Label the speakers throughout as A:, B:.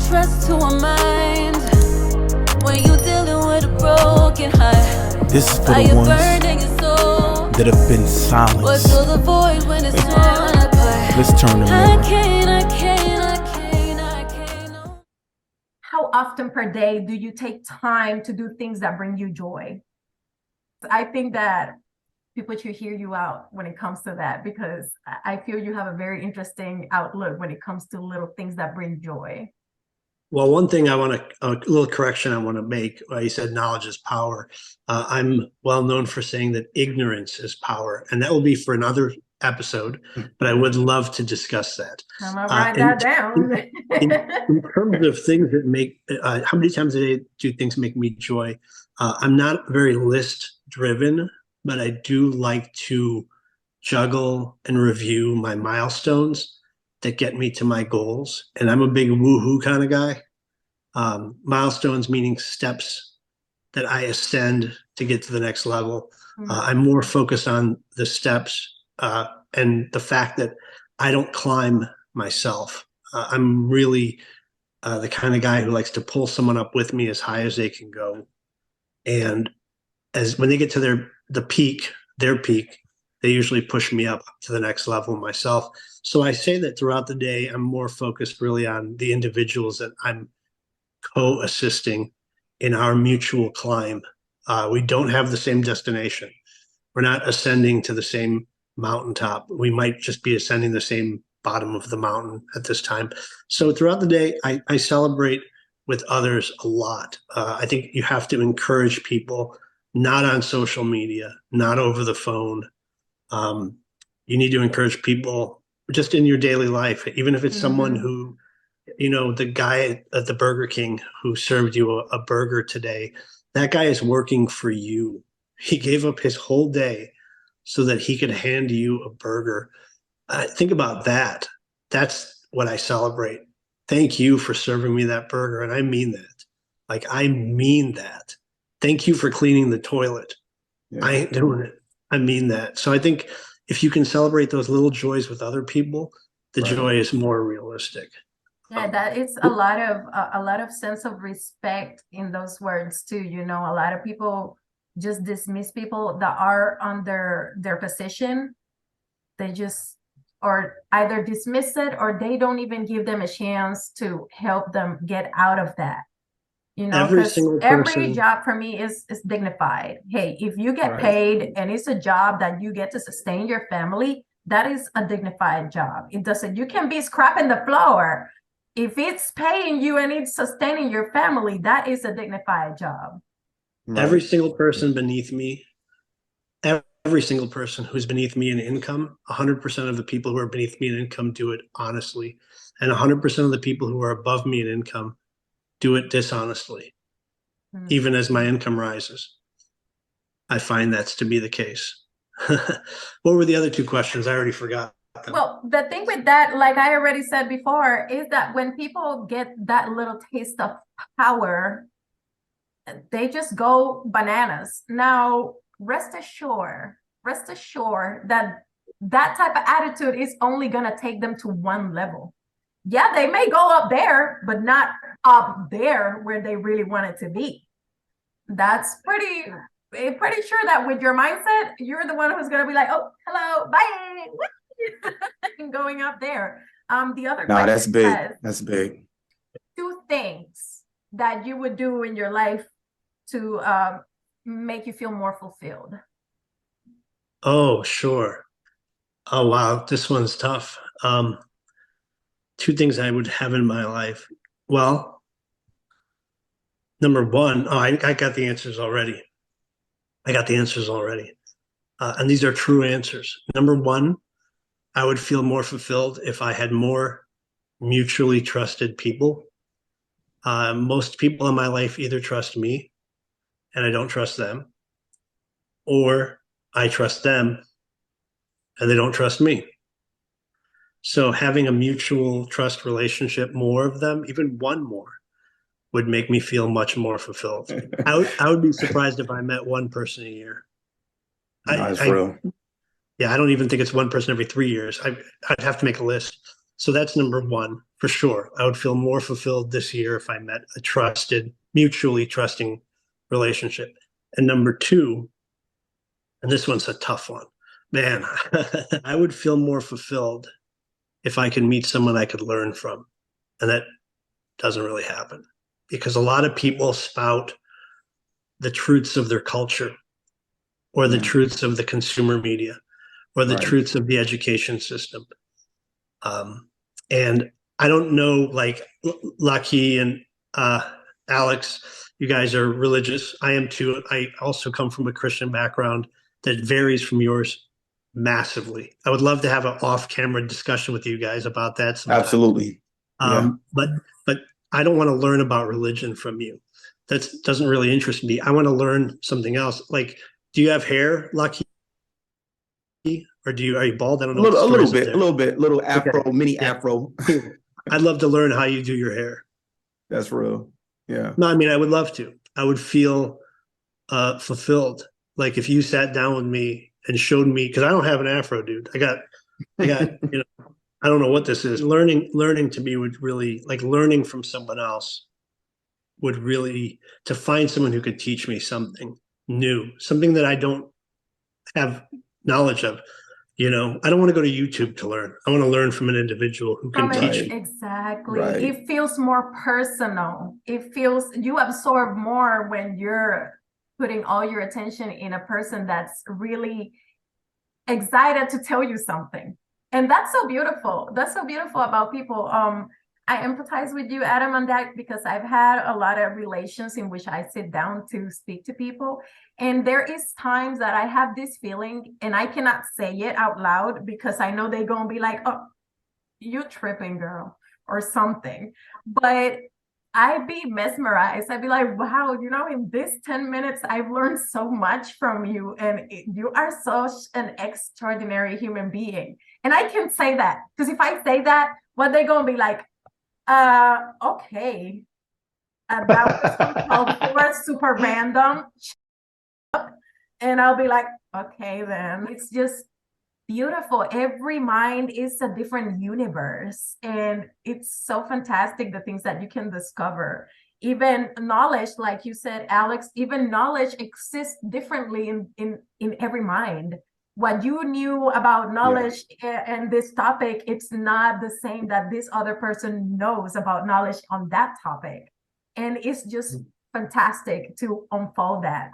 A: trust to a mind when you dealing with a broken heart.
B: This is for the ones that have been silenced. Let's turn them over.
C: How often per day do you take time to do things that bring you joy? I think that people should hear you out when it comes to that, because I feel you have a very interesting outlook when it comes to little things that bring joy.
D: Well, one thing a little correction I want to make. You said knowledge is power. I'm well known for saying that ignorance is power, and that will be for another episode, but I would love to discuss that.
C: I'm gonna write that down.
D: In terms of things that make, how many times a day do things make me joy? I'm not very list driven, but I do like to juggle and review my milestones that get me to my goals. And I'm a big woohoo kind of guy. Milestones meaning steps that I ascend to get to the next level. I'm more focused on the steps and the fact that I don't climb myself. I'm really the kind of guy who likes to pull someone up with me as high as they can go. And when they get to their peak, they usually push me up to the next level myself. So I say that throughout the day, I'm more focused really on the individuals that I'm co-assisting in our mutual climb. We don't have the same destination. We're not ascending to the same mountaintop. We might just be ascending the same bottom of the mountain at this time. So throughout the day, I celebrate with others a lot. I think you have to encourage people, not on social media, not over the phone. You need to encourage people just in your daily life, even if it's someone who, the guy at the Burger King who served you a burger today, that guy is working for you. He gave up his whole day so that he could hand you a burger. Think about that. That's what I celebrate. Thank you for serving me that burger. And I mean that. Like, I mean that. Thank you for cleaning the toilet. Yeah. I ain't doing it. I mean that. So I think if you can celebrate those little joys with other people, the joy is more realistic.
C: Yeah, that is a lot of sense of respect in those words too. A lot of people just dismiss people that are under their position. They just or either dismiss it, or they don't even give them a chance to help them get out of that. Every job for me is dignified. Hey, if you get paid and it's a job that you get to sustain your family, that is a dignified job. It doesn't, you can be scrapping the floor. If it's paying you and it's sustaining your family, that is a dignified job.
D: Every single person beneath me, every single person who's beneath me in income, 100% of the people who are beneath me in income do it honestly. And 100% of the people who are above me in income do it dishonestly, even as my income rises. I find that's to be the case. What were the other two questions? I already forgot them.
C: Well, the thing with that, like I already said before, is that when people get that little taste of power, they just go bananas. Now, rest assured that that type of attitude is only going to take them to one level. Yeah, they may go up there, but not up there where they really want it to be. That's pretty sure that with your mindset, you're the one who's going to be like, oh, hello, bye, and going up there. The other question
E: that's big.
C: says,
E: that's big.
C: 2 things that you would do in your life to make you feel more fulfilled.
D: Oh, sure. Oh, wow. This one's tough. 2 things I would have in my life. Well, number one, I got the answers already. And these are true answers. Number one, I would feel more fulfilled if I had more mutually trusted people. Most people in my life either trust me and I don't trust them, or I trust them and they don't trust me. So having a mutual trust relationship, more of them, even one more, would make me feel much more fulfilled. I would be surprised if I met one person a year.
E: That's real.
D: Yeah, I don't even think it's one person every 3 years. I'd have to make a list. So that's number one, for sure. I would feel more fulfilled this year if I met a trusted, mutually trusting relationship. And number two, and this one's a tough one, man, I would feel more fulfilled if I could meet someone I could learn from. And that doesn't really happen because a lot of people spout the truths of their culture or the truths of the consumer media or the truths of the education system. And I don't know, like Lucky and Alex, you guys are religious. I am too. I also come from a Christian background that varies from yours massively. I would love to have an off-camera discussion with you guys about that sometime.
E: Absolutely.
D: But I don't want to learn about religion from you. That doesn't really interest me. I want to learn something else. Like, do you have hair, Lucky? Or are you bald? I don't know.
E: A little bit, afro, okay. Mini afro.
D: I'd love to learn how you do your hair.
E: That's real. Yeah.
D: No, I mean, I would love to. I would feel fulfilled. Like if you sat down with me and showed me, because I don't have an afro, dude. I got, you know, I don't know what this is. Learning to me would really, like learning from someone else would really, to find someone who could teach me something new, something that I don't have knowledge of. You know, I don't want to go to YouTube to learn. I want to learn from an individual who can teach me.
C: Exactly. Right. It feels more personal. It feels, you absorb more when you're putting all your attention in a person that's really excited to tell you something. And that's so beautiful. That's so beautiful about people. I empathize with you, Adam, on that because I've had a lot of relations in which I sit down to speak to people. And there is times that I have this feeling and I cannot say it out loud because I know they're going to be like, oh, you tripping, girl, or something. But I'd be mesmerized. I'd be like, wow, you know, in this 10 minutes, I've learned so much from you. And you are such an extraordinary human being. And I can say that because if I say that, what they're going to be like, okay. That was super random. And I'll be like, okay, then. It's just beautiful. Every mind is a different universe. And it's so fantastic, the things that you can discover. Even knowledge, like you said, Alex, even knowledge exists differently in every mind. What you knew about knowledge and this topic, it's not the same that this other person knows about knowledge on that topic. And it's just fantastic to unfold that.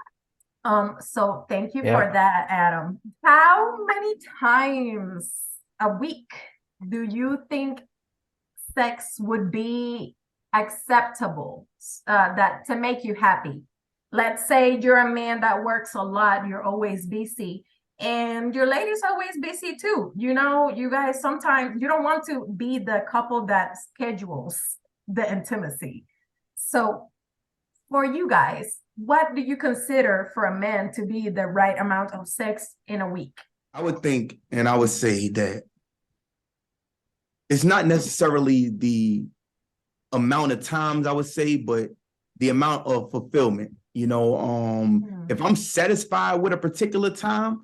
C: So thank you for that, Adam. How many times a week do you think sex would be acceptable that to make you happy? Let's say you're a man that works a lot, you're always busy. And your lady's always busy too. You know, you guys sometimes you don't want to be the couple that schedules the intimacy. So for you guys, what do you consider for a man to be the right amount of sex in a week?
E: I would think, and I would say that it's not necessarily the amount of times I would say, but the amount of fulfillment. You know, if I'm satisfied with a particular time,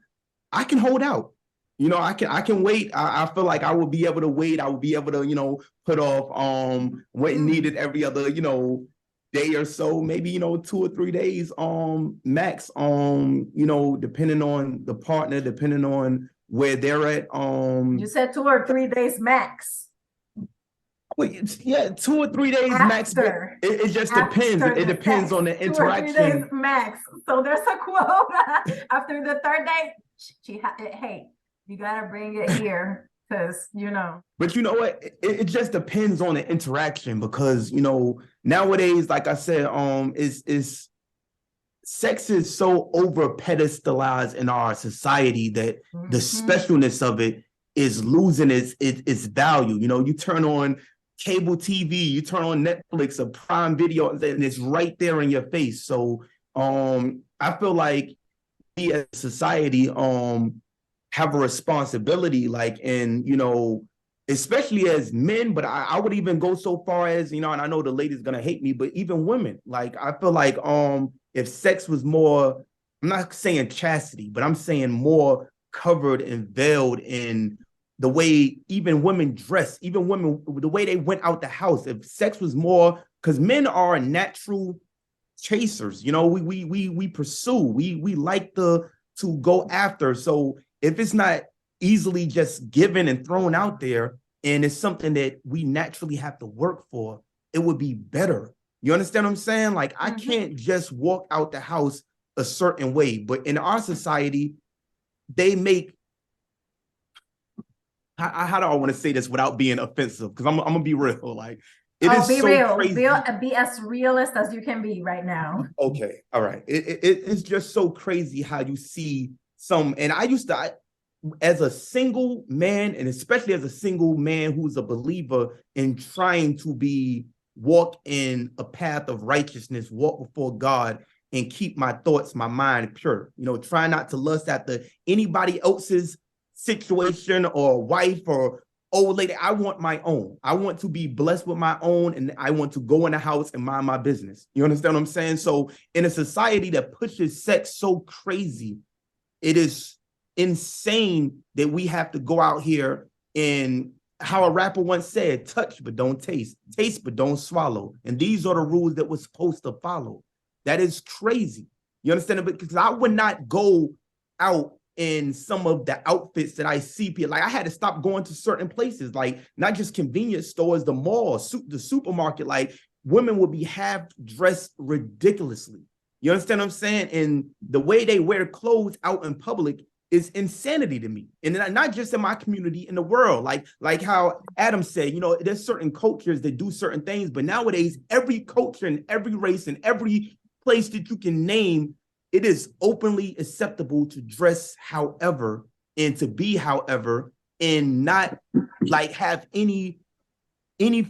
E: I can hold out. You know, I can wait. I feel like I will be able to wait. I will be able to, you know, put off what needed every other, you know, day or so, maybe, you know, 2 or 3 days max, you know, depending on the partner, depending on where they're at.
C: You said 2 or 3 days max.
E: Well, 2 or 3 days max. It just depends. It depends on the interaction.
C: 2 or 3 days max. So there's a quota. After the third day, hey, you gotta bring it here because you know.
E: But you know what? It just depends on the interaction because you know nowadays, like I said, is sex is so over pedestalized in our society that the specialness of it is losing its value. You know, you turn on cable TV, you turn on Netflix or Prime Video, and it's right there in your face. So I feel like we as a society have a responsibility, like, and you know, especially as men, but I would even go so far as, you know, and I know the ladies gonna hate me, but even women, like I feel like if sex was more, I'm not saying chastity, but I'm saying more covered and veiled in the way even women dress, even women, the way they went out the house. If sex was more, because men are natural chasers, you know, we pursue, we like to go after. So if it's not easily just given and thrown out there, and it's something that we naturally have to work for, it would be better. You understand what I'm saying? Like, I can't just walk out the house a certain way, but in our society, they make, how do I want to say this without being offensive? Because I'm gonna be real. Like, it is
C: be
E: so
C: real.
E: crazy.
C: Be as realist as you can be right now.
E: Okay, all right. It's just so crazy how you see some, and I used to, as a single man, and especially as a single man who's a believer in trying to walk in a path of righteousness, walk before God, and keep my thoughts, my mind pure. You know, try not to lust after anybody else's situation or wife or old lady. I want my own. I want to be blessed with my own, and I want to go in the house and mind my business. You understand what I'm saying? So in a society that pushes sex so crazy, it is insane that we have to go out here, and how a rapper once said, touch but don't taste, taste but don't swallow. And these are the rules that we're supposed to follow. That is crazy. You understand? Because I would not go out in some of the outfits that I see people. Like, I had to stop going to certain places, like not just convenience stores, the mall, the supermarket. Like, women would be half dressed ridiculously. You understand what I'm saying? And the way they wear clothes out in public is insanity to me. And not just in my community, in the world. Like how Adam said, you know, there's certain cultures that do certain things, but nowadays, every culture and every race and every place that you can name, it is openly acceptable to dress however and to be however, and not like have any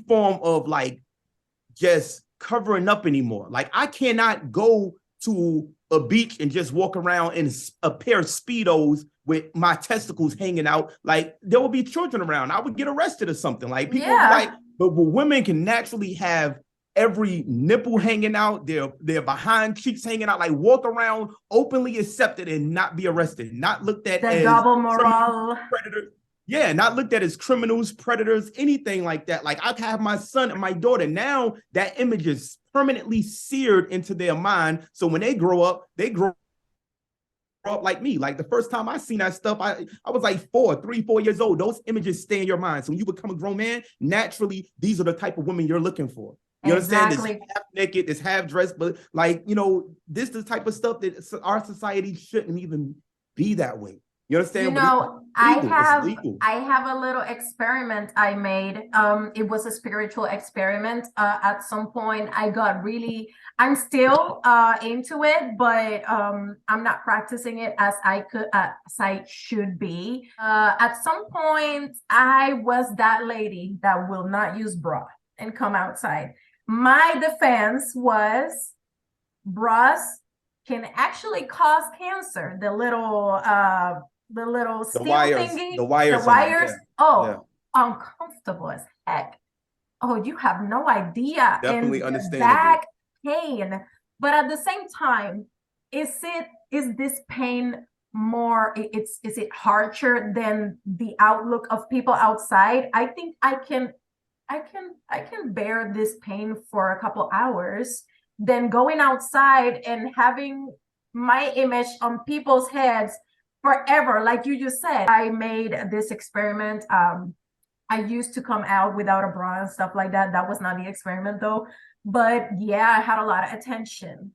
E: form of like just covering up anymore. Like, I cannot go to a beach and just walk around in a pair of Speedos with my testicles hanging out. Like, there will be children around. I would get arrested or something. Like, people would be like, but women can naturally have every nipple hanging out, their behind cheeks hanging out, like walk around openly accepted and not be arrested, not looked at as
C: double moral
E: predators. Yeah, not looked at as criminals, predators, anything like that. Like, I have my son and my daughter. Now that image is permanently seared into their mind. So when they grow up like me. Like, the first time I seen that stuff, I was like 3-4 years old. Those images stay in your mind. So when you become a grown man, naturally, these are the type of women you're looking for. You understand? This half naked, this half dressed, but like, you know, this is the type of stuff that our society shouldn't even be that way. You understand?
C: You know, I have a little experiment I made. It was a spiritual experiment. At some point, I'm still into it, but I'm not practicing it as I should be. At some point, I was that lady that will not use bra and come outside. My defense was bras can actually cause cancer. The little steel thingy, the wires. Uncomfortable as heck. Oh, you have no idea.
E: Definitely
C: and
E: understandable.
C: Back pain, but at the same time, is this pain more? Is it harsher than the outlook of people outside? I think I can bear this pain for a couple hours than going outside and having my image on people's heads forever. Like you just said, I made this experiment. I used to come out without a bra and stuff like that. That was not the experiment though. But yeah, I had a lot of attention.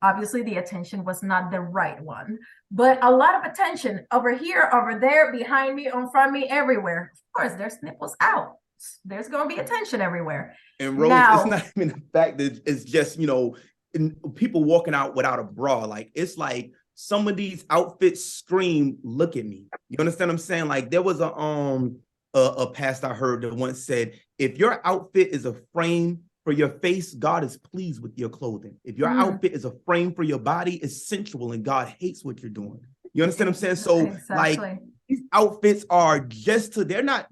C: Obviously the attention was not the right one, but a lot of attention over here, over there, behind me, in front of me, everywhere. Of course, there's nipples out. There's going to be attention everywhere.
E: And Rose, it's not even the fact that it's just, you know, people walking out without a bra. Like, it's like some of these outfits scream, look at me. You understand what I'm saying? Like, there was a pastor I heard that once said, if your outfit is a frame for your face, God is pleased with your clothing. If your outfit is a frame for your body, it's sensual and God hates what you're doing. You understand what I'm saying? So like, these outfits are just they're not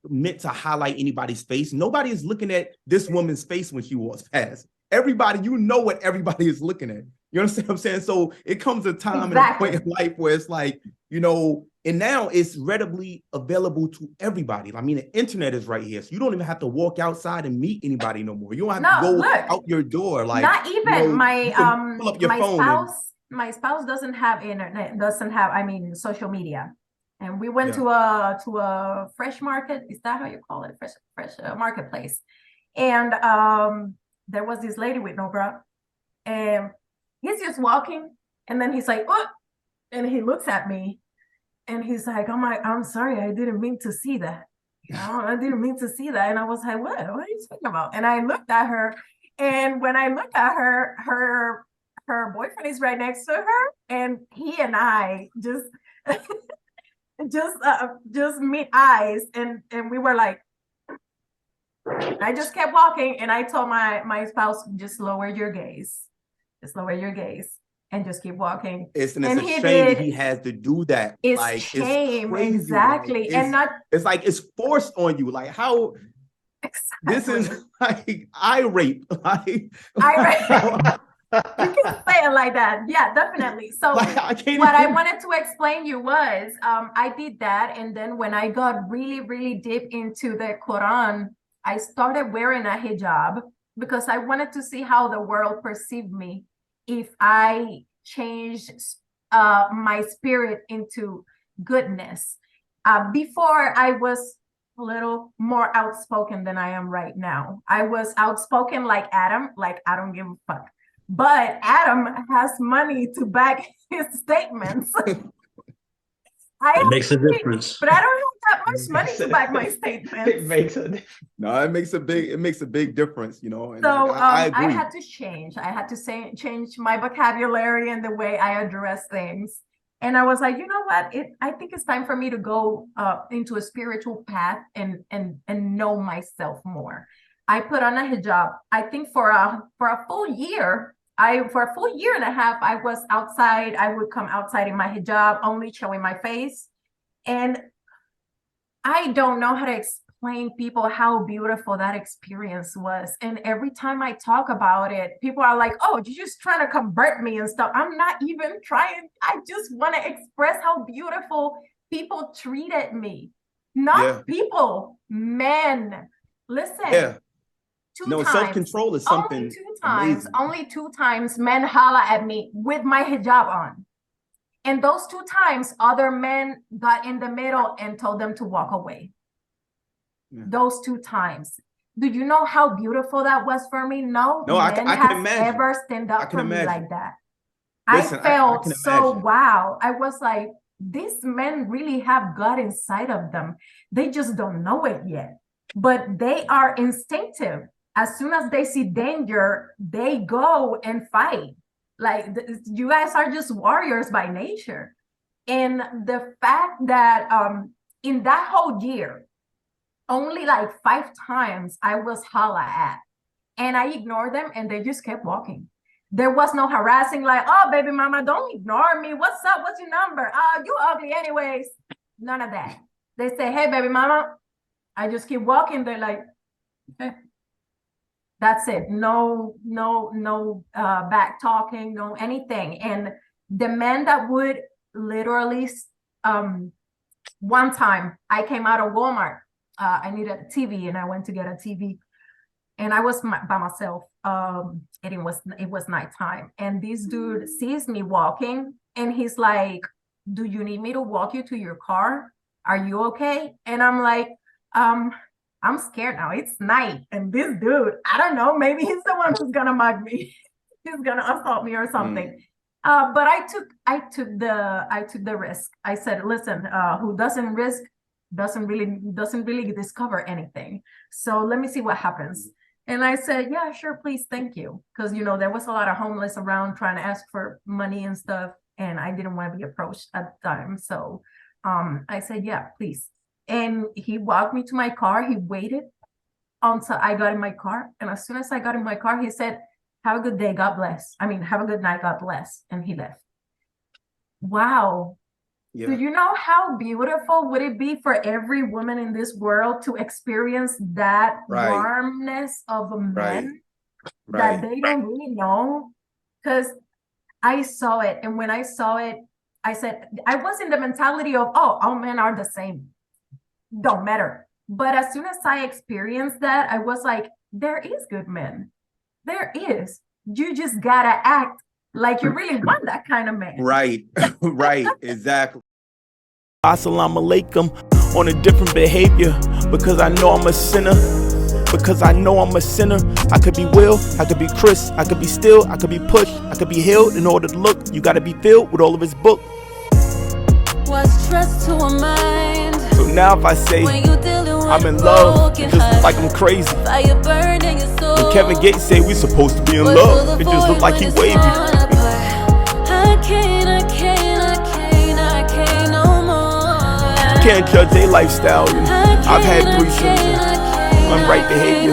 E: meant to highlight anybody's face. Nobody is looking at this woman's face when she walks past. Everybody, you know what everybody is looking at. You understand what I'm saying? So it comes a time and a point in life where it's like, you know, and now it's readily available to everybody. I mean, the internet is right here. So you don't even have to walk outside and meet anybody no more. You don't have to go out your door. Like,
C: not even
E: you know,
C: my
E: pull up your
C: my
E: phone
C: spouse, my spouse doesn't have internet, doesn't have, I mean, social media. And we went to a fresh market. Is that how you call it? Fresh marketplace. And there was this lady with no bra, and he's just walking, and then he's like, oh, and he looks at me, and he's like, oh my, I'm sorry, I didn't mean to see that. I didn't mean to see that. And I was like, what are you talking about? And I looked at her, and when I looked at her, her boyfriend is right next to her, and he and I just just meet eyes, and we were like, I just kept walking, and I told my spouse, just lower your gaze. Just lower your gaze and just keep walking.
E: It's a shame that he has to do that.
C: It's
E: like,
C: shame,
E: it's crazy.
C: exactly.
E: Like,
C: and not
E: it's like it's forced on you. Like, how this is like eye rape. Like,
C: you can say it like that. Yeah, definitely. So
E: like,
C: I wanted to explain you was I did that, and then when I got really, really deep into the Quran, I started wearing a hijab because I wanted to see how the world perceived me if I changed my spirit into goodness. Before, I was a little more outspoken than I am right now. I was outspoken like Adam, like I don't give a fuck. But Adam has money to back his statements.
D: It makes a difference.
C: But I don't have that much money to back my statements.
B: It makes a difference.
E: No, it makes a big difference, you know. And
C: so
E: I agree.
C: I had to change. I had to change my vocabulary and the way I address things. And I was like, you know what? I think it's time for me to go into a spiritual path and know myself more. I put on a hijab. I think for a full year, for a full year and a half, I was outside. I would come outside in my hijab, only showing my face. And I don't know how to explain people how beautiful that experience was. And every time I talk about it, people are like, oh, you're just trying to convert me and stuff. I'm not even trying. I just want to express how beautiful people treated me. Not people, men. Listen.
E: Yeah.
C: No,
E: self-control is something
C: only two times men holla at me with my hijab on. And those 2 times, other men got in the middle and told them to walk away. Yeah. Those 2 times. Do you know how beautiful that was for me? No
E: I can imagine.
C: Ever stand up for me like that.
E: Listen,
C: I felt so wow. I was like, these men really have God inside of them. They just don't know it yet. But they are instinctive. As soon as they see danger, they go and fight. Like, you guys are just warriors by nature. And the fact that in that whole year, only like 5 times I was holla at, and I ignored them, and they just kept walking. There was no harassing, like, oh, baby mama, don't ignore me. What's up? What's your number? You ugly anyways. None of that. They say, hey, baby mama. I just keep walking. They're like, okay. That's it. No back talking, no anything. And the men that would literally, one time I came out of Walmart. I needed a TV, and I went to get a TV, and I was by myself. And it was nighttime, and this dude sees me walking, and he's like, "Do you need me to walk you to your car? Are you okay?" And I'm like, I'm scared now. It's night, and this dude, I don't know, maybe he's the one who's gonna mug me. He's gonna assault me or something. But I took the risk. I said, listen, who doesn't risk doesn't really discover anything. So let me see what happens. And I said, yeah, sure, please, thank you. Because there was a lot of homeless around trying to ask for money and stuff, and I didn't want to be approached at the time. So I said, yeah, please. And he walked me to my car. He waited until I got in my car. And as soon as I got in my car, he said, have a good day, God bless. I mean, have a good night, God bless. And he left. Wow. Yeah. Do you know how beautiful would it be for every woman in this world to experience that warmness of a man that they don't really know? Because I saw it. And when I saw it, I said, I was in the mentality of, oh, all men are the same. Don't matter. But as soon as I experienced that, I was like, there is good men. There is. You just gotta act like you really want that kind of man.
E: Right, right, exactly.
B: Assalamu alaikum on a different behavior because I know I'm a sinner. Because I know I'm a sinner. I could be Will, I could be Chris, I could be Still, I could be Push, I could be Healed. In order to look, you gotta be filled with all of his book.
A: What's trust to a mind?
B: So now if I say
A: When you dealing with
B: I'm in
A: a
B: love,
A: broken
B: it just look
A: heart.
B: like I'm crazy.
A: Fire burning your soul.
B: When Kevin Gates say we supposed to be in
A: But
B: love,
A: for the
B: it just look
A: void
B: like
A: when
B: he
A: it's
B: wavy.
A: torn apart. I can't no more.
B: Can't judge their lifestyle. You know? I've had 3 children. Unright behavior.